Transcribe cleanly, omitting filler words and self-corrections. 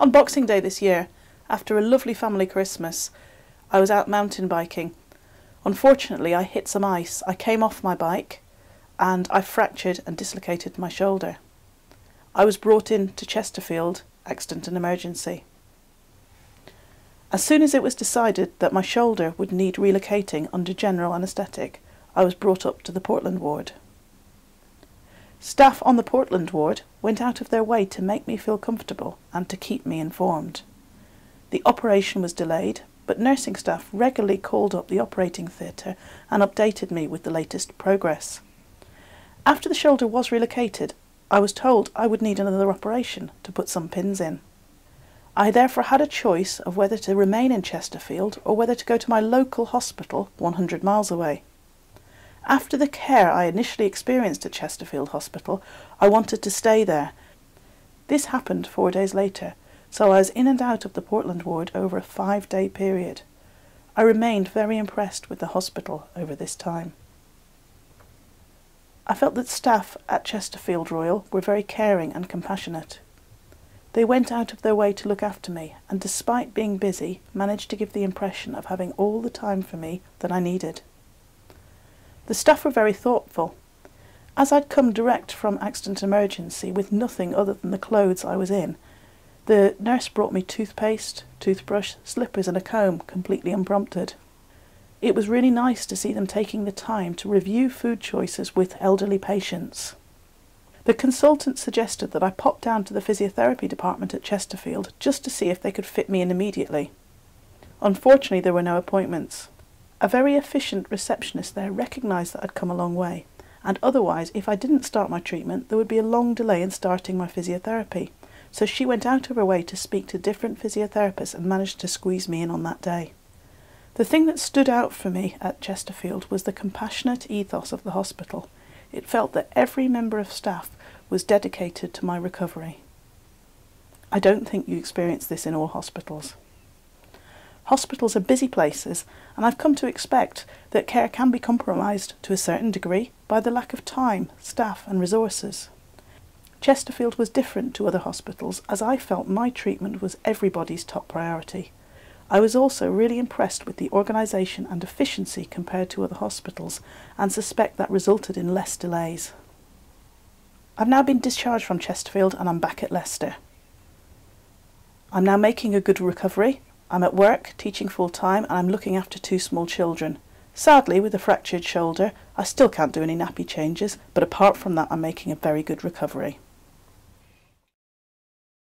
On Boxing Day this year, after a lovely family Christmas, I was out mountain biking. Unfortunately, I hit some ice. I came off my bike and I fractured and dislocated my shoulder. I was brought in to Chesterfield, accident and emergency. As soon as it was decided that my shoulder would need relocating under general anaesthetic, I was brought up to the Portland ward. Staff on the Portland ward went out of their way to make me feel comfortable and to keep me informed. The operation was delayed, but nursing staff regularly called up the operating theatre and updated me with the latest progress. After the shoulder was relocated, I was told I would need another operation to put some pins in. I therefore had a choice of whether to remain in Chesterfield or whether to go to my local hospital 100 miles away. After the care I initially experienced at Chesterfield Hospital, I wanted to stay there. This happened 4 days later, so I was in and out of the Portland ward over a 5-day period. I remained very impressed with the hospital over this time. I felt that staff at Chesterfield Royal were very caring and compassionate. They went out of their way to look after me, and despite being busy, managed to give the impression of having all the time for me that I needed. The staff were very thoughtful. As I'd come direct from accident emergency with nothing other than the clothes I was in, the nurse brought me toothpaste, toothbrush, slippers and a comb, completely unprompted. It was really nice to see them taking the time to review food choices with elderly patients. The consultant suggested that I pop down to the physiotherapy department at Chesterfield just to see if they could fit me in immediately. Unfortunately, there were no appointments. A very efficient receptionist there recognised that I'd come a long way, and otherwise, if I didn't start my treatment, there would be a long delay in starting my physiotherapy. So she went out of her way to speak to different physiotherapists and managed to squeeze me in on that day. The thing that stood out for me at Chesterfield was the compassionate ethos of the hospital. It felt that every member of staff was dedicated to my recovery. I don't think you experience this in all hospitals. Hospitals are busy places, and I've come to expect that care can be compromised to a certain degree by the lack of time, staff and resources. Chesterfield was different to other hospitals, as I felt my treatment was everybody's top priority. I was also really impressed with the organisation and efficiency compared to other hospitals, and suspect that resulted in less delays. I've now been discharged from Chesterfield and I'm back at Leicester. I'm now making a good recovery. I'm at work, teaching full-time, and I'm looking after 2 small children. Sadly, with a fractured shoulder, I still can't do any nappy changes, but apart from that, I'm making a very good recovery.